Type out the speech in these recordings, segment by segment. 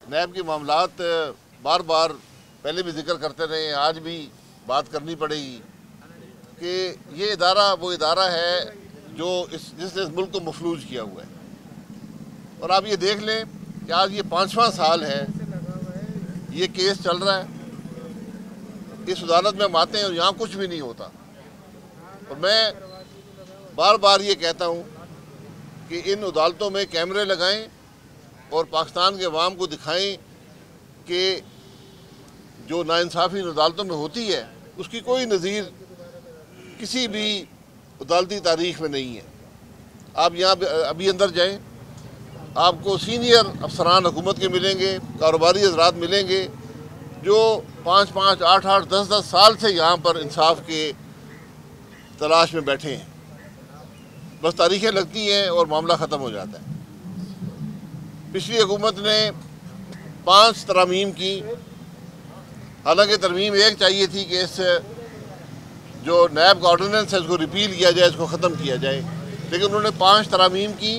नैब के मामलात बार बार पहले भी जिक्र करते रहे, आज भी बात करनी पड़ेगी कि ये इदारा वो इदारा है जो जिसने इस मुल्क को मफलूज किया हुआ है। और आप ये देख लें कि आज ये 5वां साल है ये केस चल रहा है। इस अदालत में हम आते हैं और यहाँ कुछ भी नहीं होता। और मैं बार बार ये कहता हूँ कि इन अदालतों में कैमरे लगाएं और पाकिस्तान के अवाम को दिखाएं कि जो नाइंसाफ़ी इन अदालतों में होती है उसकी कोई नज़ीर किसी भी अदालती तारीख में नहीं है। आप यहाँ अभी अंदर जाएं, आपको सीनियर अफसरान हुकूमत के मिलेंगे, कारोबारी हज़रात मिलेंगे जो 5-5, 8-8, 10-10 साल से यहाँ पर इंसाफ के तलाश में बैठे हैं। बस तारीखें लगती हैं और मामला ख़त्म हो जाता है। पिछली हुकूमत ने 5 तरमीम की, हालांकि तरमीम एक चाहिए थी कि इस जो नैब का ऑर्डिनेंस है इसको रिपील किया जाए, इसको ख़त्म किया जाए, लेकिन उन्होंने 5 तरमीम की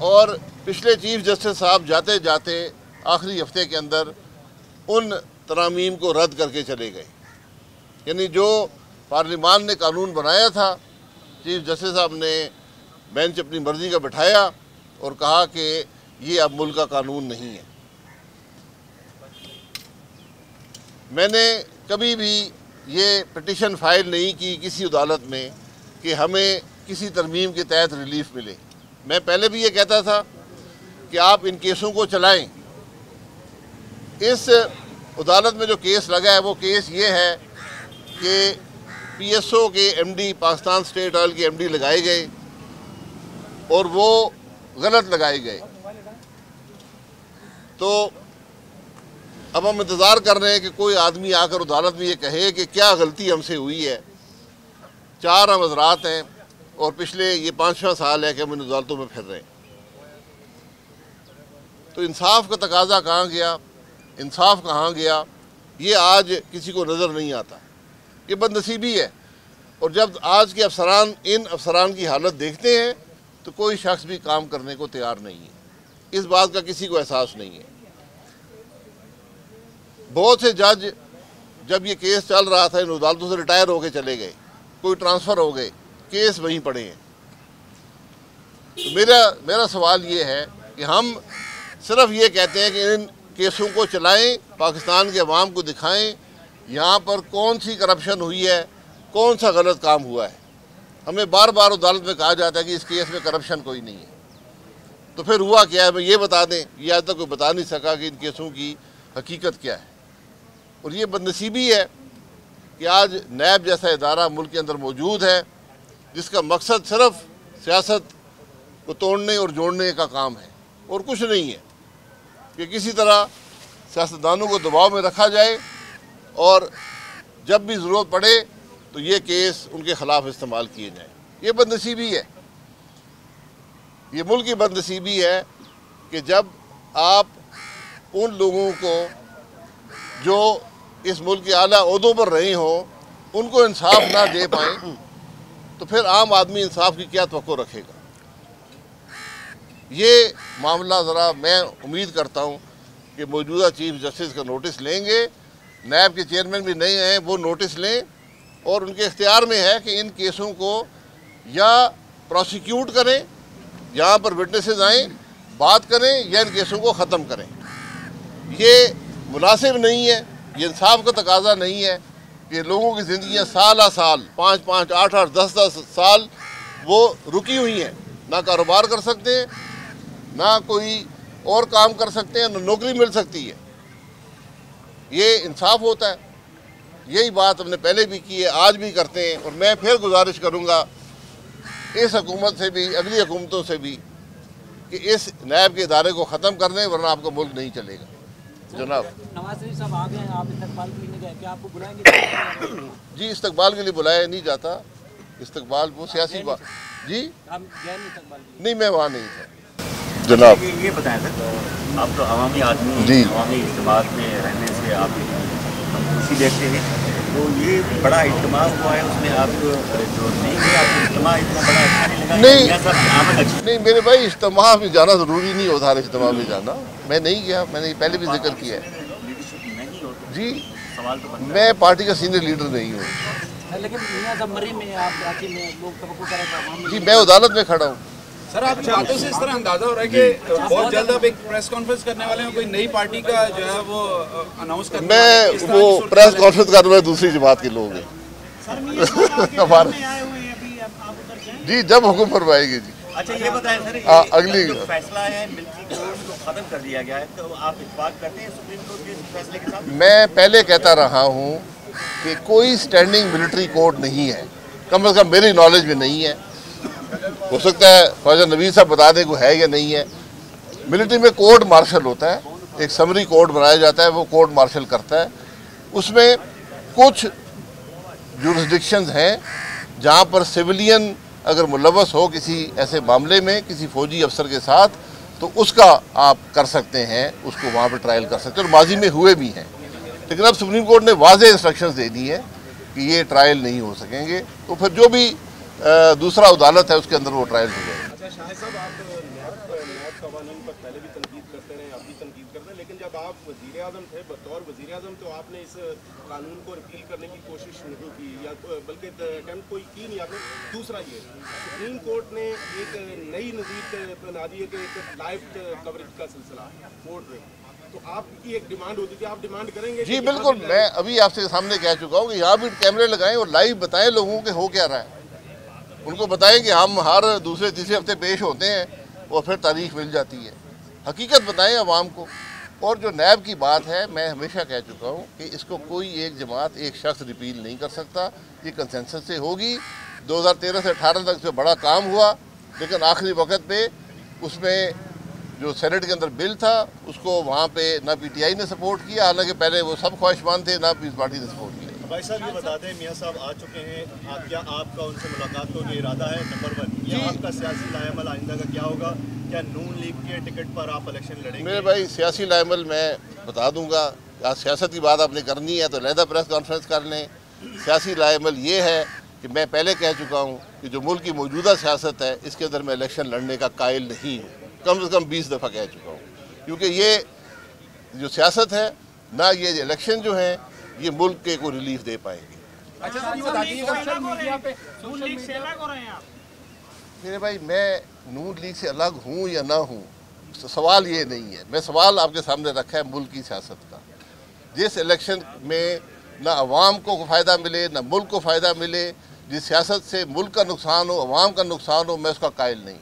और पिछले चीफ जस्टिस साहब जाते जाते आखिरी हफ्ते के अंदर उन तरमीम को रद्द करके चले गए। यानी जो पार्लिमान ने कानून बनाया था, चीफ जस्टिस साहब ने बेंच अपनी मर्ज़ी का बिठाया और कहा कि ये अब मुल्क का कानून नहीं है। मैंने कभी भी ये पिटीशन फाइल नहीं की किसी अदालत में कि हमें किसी तरमीम के तहत रिलीफ मिले। मैं पहले भी ये कहता था कि आप इन केसों को चलाएं। इस अदालत में जो केस लगा है वो केस ये है कि PSO के MD, पाकिस्तान स्टेट ऑयल के MD लगाए गए और वो गलत लगाए गए। तो अब हम इंतज़ार कर रहे हैं कि कोई आदमी आकर अदालत में ये कहे कि क्या गलती हमसे हुई है। 4 हम हज़रात हैं और पिछले ये 5वां साल है कि हम इन अदालतों में फिर रहे हैं। तो इंसाफ का तकाजा कहाँ गया, इंसाफ कहाँ गया, ये आज किसी को नज़र नहीं आता। ये बदनसीबी है। और जब आज के अफसरान इन अफसरान की हालत देखते हैं तो कोई शख्स भी काम करने को तैयार नहीं है। इस बात का किसी को एहसास नहीं है। बहुत से जज जब ये केस चल रहा था इन अदालतों से रिटायर होकर चले गए, कोई ट्रांसफ़र हो गए, केस वहीं पड़े हैं। तो मेरा सवाल ये है कि हम सिर्फ ये कहते हैं कि इन केसों को चलाएं, पाकिस्तान के अवाम को दिखाएं यहाँ पर कौन सी करप्शन हुई है, कौन सा गलत काम हुआ है। हमें बार बार अदालत में कहा जाता है कि इस केस में करप्शन कोई नहीं है। तो फिर हुआ क्या है, हमें ये बता दें। ये आज तक कोई बता नहीं सका कि इन केसों की हकीकत क्या है। और ये बदनसीबी है कि आज नैब जैसा इदारा मुल्क के अंदर मौजूद है जिसका मकसद सिर्फ सियासत को तोड़ने और जोड़ने का काम है और कुछ नहीं है, कि किसी तरह सियासतदानों को दबाव में रखा जाए और जब भी ज़रूरत पड़े तो ये केस उनके ख़िलाफ़ इस्तेमाल किए जाएँ। ये बदनसीबी है, ये मुल्क की बदनसीबी है कि जब आप उन लोगों को जो इस मुल्क के आला ओहदों पर रहे हों उनको इंसाफ ना दे पाएँ तो फिर आम आदमी इंसाफ की क्या तवक्को रखेगा। ये मामला ज़रा मैं उम्मीद करता हूँ कि मौजूदा चीफ जस्टिस का नोटिस लेंगे। नैब के चेयरमैन भी नए हैं, वो नोटिस लें और उनके इख्तियार में है कि इन केसों को या प्रोसिक्यूट करें, यहाँ पर विटनेसेस आएँ, बात करें, या इन केसों को ख़त्म करें। ये मुनासिब नहीं है, ये इंसाफ का तकाजा नहीं है कि लोगों की ज़िंदगियाँ साल 5-5, 8-8, 10-10 साल वो रुकी हुई हैं, ना कारोबार कर सकते हैं, ना कोई और काम कर सकते हैं, ना नौकरी मिल सकती है। ये इंसाफ होता है। यही बात हमने पहले भी की है, आज भी करते हैं। और मैं फिर गुजारिश करूँगा इस हुकूमत से भी, अगली हुकूमतों से भी, कि इस नैब के इदारे को ख़त्म कर दें, वरना आपका मुल्क नहीं चलेगा। जनाब नवाज शरीफ साहब आ गए हैं, आप इस्तकबाल के लिए गए, क्या आपको बुलाएंगे? जी, इस्तकबाल के लिए बुलाया नहीं जाता। इस्तकबाल वो सियासी बात। जी आप गए नहीं इस्तकबाल के लिए? नहीं, मैं वहाँ नहीं था। जनाब ये बताएं सर, आप तो अवामी आदमी, जी, अवामी इज्तिमा में रहने से आप खुशी देखते हैं? तो ये बड़ा इज्तिमा हुआ है, उसमें आप जो नहीं गए, आपको इज्तिमा इतना बड़ा अच्छा नहीं लगा? नहीं मेरे भाई, इज्तिमा में जाना ज़रूरी नहीं होता, हर इज्तिमा में जाना। मैं नहीं गया, मैंने पहले भी जिक्र किया है जी। सवाल तो मैं पार्टी का सीनियर लीडर नहीं हूँ लेकिन मियां साहब मरी में आप रांची में लोग तवक्को कर रहे हैं जी, मैं अदालत में खड़ा हूँ। सर, आपकी बातों से इस तरह अंदाजा हो रहा है कि बहुत जल्द आप एक प्रेस कॉन्फ्रेंस करने वाले हैं, कोई नई पार्टी का जो है वो अनाउंस करने वाले हैं। मैं वो प्रेस कॉन्फ्रेंस कर रहा हूँ दूसरी जमात के लोग हैं हमारे जी, जब हुक्म फरमाएंगे जी। अच्छा ये बताएं सर, अगली जो फैसला है मिलिट्री कोर्ट को खत्म कर दिया गया है, तो आप इत्तेफाक करते हैं सुप्रीम कोर्ट के फैसले के साथ? मैं पहले कहता रहा हूँ कि कोई स्टैंडिंग मिलिट्री कोर्ट नहीं है, कम से कम मेरी नॉलेज में नहीं है। हो सकता है ख्वाजा नवीद साहब बता दें को है या नहीं है। मिलिट्री में कोर्ट मार्शल होता है, एक समरी कोर्ट बनाया जाता है, वो कोर्ट मार्शल करता है। उसमें कुछ जुरिस्डिक्शंस हैं जहाँ पर सिविलियन अगर मुलव्वस हो किसी ऐसे मामले में किसी फौजी अफसर के साथ, तो उसका आप कर सकते हैं, उसको वहाँ पर ट्रायल कर सकते हैं, और माजी में हुए भी हैं। लेकिन अब सुप्रीम कोर्ट ने वाज़ेह इंस्ट्रक्शंस दे दी है कि ये ट्रायल नहीं हो सकेंगे, तो फिर जो भी दूसरा अदालत है उसके अंदर वो ट्रायल हो जाएगा। अच्छा शाहिद साहब, आप नैब कवानीन पर पहले भी तनकीद करते रहे, आप भी तनकीद करते हैं, लेकिन जब आप वज़ीर आज़म थे, बतौर वज़ीर आज़म, तो आपने इस कानून को रिपील करने की कोशिश नहीं की, या बल्कि अटैम्प्ट कोई की नहीं आपने। दूसरा ये सुप्रीम कोर्ट ने एक नई नज़ीर बना दी है कि एक लाइव कवरेज का सिलसिला कोर्ट में, तो आपकी एक डिमांड होती थी, आप डिमांड करेंगे? जी बिल्कुल, मैं अभी आपके सामने कह चुका हूँ कि यहाँ भी कैमरे लगाएं और लाइव बताएं लोगों के हो क्या रहा है। उनको बताएं कि हम हर दूसरे तीसरे हफ्ते पेश होते हैं और फिर तारीख मिल जाती है। हकीकत बताएं आवाम को। और जो नैब की बात है, मैं हमेशा कह चुका हूँ कि इसको कोई एक जमात एक शख्स रिपील नहीं कर सकता, ये कंसेंसस से होगी। 2013 से 18 तक से बड़ा काम हुआ, लेकिन आखिरी वक्त पे उसमें जो सेनेट के अंदर बिल था उसको वहाँ पे ना PTI ने सपोर्ट किया, हालांकि पहले वो सब ख्वाहिशमान थे, ना पीस पार्टी ने सपोर्ट किया। भाई साहब ये बता दें, मियाँ साहब आ चुके हैं, क्या आपका उनसे मुलाकात का इरादा है? नंबर 1, ये आपका सियासी लाएमल आइंदा का क्या होगा? क्या नून लीग के टिकट पर आप इलेक्शन लड़ेंगे? मेरे भाई सियासी लाएमल मैं बता दूंगा। आज सियासत की बात आपने करनी है तो लहदा प्रेस कॉन्फ्रेंस कर लें। सियासी लाएमल ये है कि मैं पहले कह चुका हूँ कि जो मुल्क की मौजूदा सियासत है इसके अंदर मैं इलेक्शन लड़ने का कायल नहीं हूँ, कम से कम 20 दफ़ा कह चुका हूँ। क्योंकि ये जो सियासत है ना, ये इलेक्शन जो है ये मुल्क के को रिलीफ दे पाएंगे। अच्छा सर, ये बताइएगा सोशल मीडिया पे मेरे भाई, मैं नून लीग से अलग हूँ या ना हूँ, सवाल ये नहीं है। मैं सवाल आपके सामने रखा है मुल्क की सियासत का। जिस इलेक्शन में ना अवाम को फ़ायदा मिले ना मुल्क को फ़ायदा मिले, जिस सियासत से मुल्क का नुकसान हो, अवाम का नुकसान हो, मैं उसका कायल नहीं।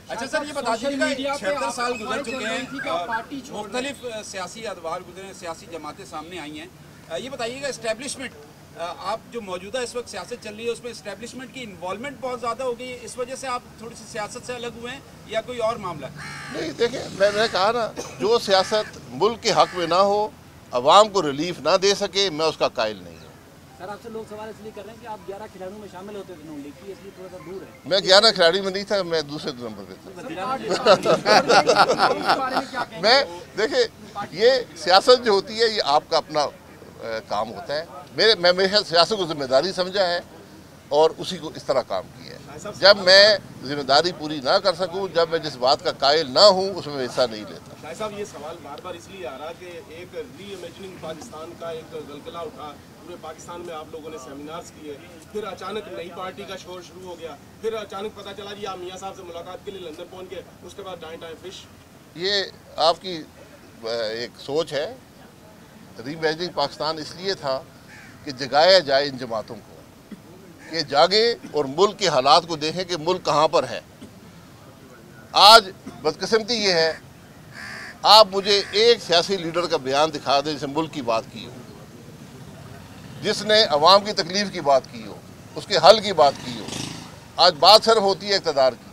अच्छा सर, ये बता दीजिएगा 76 साल गुजर चुके हैं, मुख्तलिफ सियासी अदवार गुजरे हैं, सियासी जमातें सामने आई हैं। ये बताइएगा इस्टेब्लिशमेंट, आप जो मौजूदा इस वक्त सियासत चल रही है उसमें इस्टेब्लिशमेंट की इन्वॉल्वमेंट बहुत ज़्यादा हो गई है, इस वजह से आप थोड़ी सी सियासत से अलग हुए हैं या कोई और मामला है? नहीं, देखिए मैंने कहा ना, जो सियासत मुल्क के हक में ना हो, अवाम को रिलीफ ना दे सके, मैं उसका कायल नहीं हूँ। सर, आपसे लोग सवाल इसलिए कर रहे हैं कि आप 11 खिलाड़ियों में शामिल होते थे नून लीग की, इसलिए थोड़ा सा दूर है। मैं 11 खिलाड़ी में नहीं था, मैं दूसरे नंबर पे था। मैं देखिए, ये सियासत जो होती है ये आपका अपना काम होता है। मैं हमेशा सियासत को जिम्मेदारी समझा है और उसी को इस तरह काम किया है। जब मैं जिम्मेदारी पूरी ना कर सकूं, जब मैं जिस बात का कायल ना हूं, उसमें हिस्सा नहीं लेता। शाहिद साहब, ये सवाल बार बार इसलिए आ रहा कि एक री इमेजिनिंग पाकिस्तान का एक गलगला उठा, पूरे पाकिस्तान में आप लोगों ने सेमिनार्स किए, फिर अचानक नई पार्टी का शोर शुरू हो गया, फिर अचानक पता चला जी आप मियाँ साहब से मुलाकात के लिए लंदन पहुँच गए, उसके बाद डाई फिश। ये आपकी एक सोच है। रीइमेजिनिंग पाकिस्तान इसलिए था कि जगाया जाए इन जमातों को, कि जागे और मुल्क के हालात को देखें कि मुल्क कहाँ पर है। आज बदकिस्मती ये है, आप मुझे एक सियासी लीडर का बयान दिखा दें जिसने मुल्क की बात की हो, जिसने अवाम की तकलीफ की बात की हो, उसके हल की बात की हो। आज बात सिर्फ होती है इक़्तिदार की,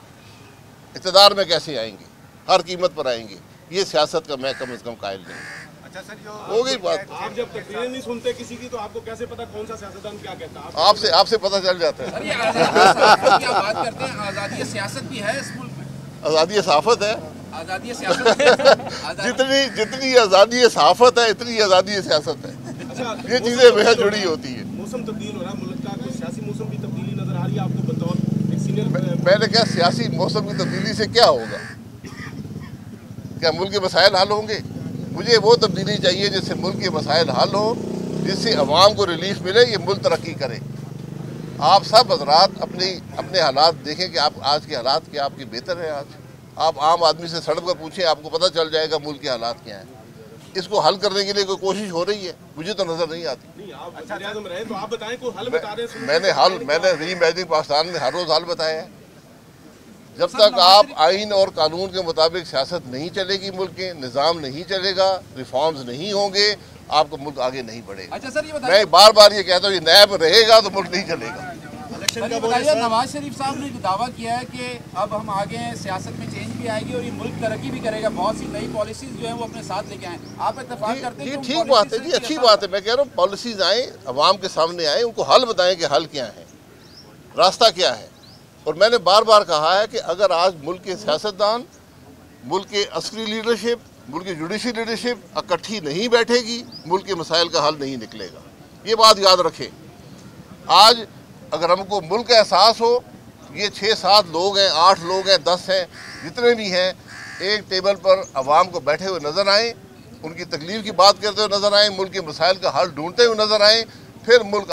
इक़्तिदार में कैसे आएंगे, हर कीमत पर आएंगे। ये सियासत का मैं कम से कम कायल नहीं। अच्छा सर, जो हो गई बात। आप जब तकरीरें नहीं सुनते किसी की, तो आपको कैसे पता कौन सा सियासतदान क्या कहता है? आपसे पता चल जाता है। सर, ये आज़ादी की बात करते हैं, आज़ादी सियासत भी है इस मुल्क में? आज़ादी सहाफ़त है। आज़ादी सियासत जितनी आज़ादी सहाफ़त है, इतनी आज़ादी सियासत है। अच्छा, ये चीज़ें बेहद जुड़ी होती है। मौसम तब्दील हो रहा है मुल्क का, कुछ सियासी मौसम की तब्दीली नजर आ रही है आपको बतौर एक सीनियर? मैंने कहा सियासी मौसम की तब्दीली से क्या होगा? क्या मुल्क के मसाइल हल होंगे? मुझे वो तब्दीली चाहिए जिससे मुल्क के मसाइल हल हो, जिससे अवाम को रिलीफ मिले, ये मुल्क तरक्की करे। आप सब हजरात अपने हालात देखें कि आप आज के हालात क्या आपके बेहतर हैं। आज आप आम आदमी से सड़क पर पूछें, आपको पता चल जाएगा मुल्क के हालात क्या हैं। इसको हल करने के लिए कोई कोशिश हो रही है? मुझे तो नज़र नहीं आती। नहीं, आप वज़ीर-ए-आज़म रहे तो आप बताएं, कोई हल बता दें। मैंने री-इमेजिनिंग पाकिस्तान में हर रोज़ हल बताया है। जब तक आप आइन और कानून के मुताबिक सियासत नहीं चलेगी, मुल्क के निज़ाम नहीं चलेगा, रिफॉर्म्स नहीं होंगे, आपका मुल्क आगे नहीं बढ़ेगा। अच्छा सर, ये बताइए, मैं बार बार ये कहता हूँ, ये नैब रहेगा तो मुल्क नहीं चलेगा। बताइए, नवाज शरीफ साहब ने दावा किया है कि अब हम आगे हैं, सियासत में चेंज भी आएगी और ये मुल्क तरक्की भी करेगा, बहुत सी नई पॉलिसीज जो है वो अपने साथ लेके आए। आप इत्तेफाक करते हैं? ठीक बात है जी, अच्छी बात है। मैं कह रहा हूँ पॉलिसीज आए, अवाम के सामने आए, उनको हल बताएं कि हल क्या है, रास्ता क्या है। और मैंने बार बार कहा है कि अगर आज मुल्क के सियासतदान, मुल्क के अस्करी लीडरशिप, मुल्क की जुडिशल लीडरशिप इकट्ठी नहीं बैठेगी, मुल्क के मसाइल का हल नहीं निकलेगा। ये बात याद रखें। आज अगर हमको मुल्क का एहसास हो, ये 6-7 लोग हैं, 8 लोग हैं, 10 हैं, जितने भी हैं, एक टेबल पर अवाम को बैठे हुए नज़र आएँ, उनकी तकलीफ़ की बात करते हुए नज़र आएँ, मुल्क के मसाइल का हल ढूंढते हुए नज़र आएँ, फिर मुल्क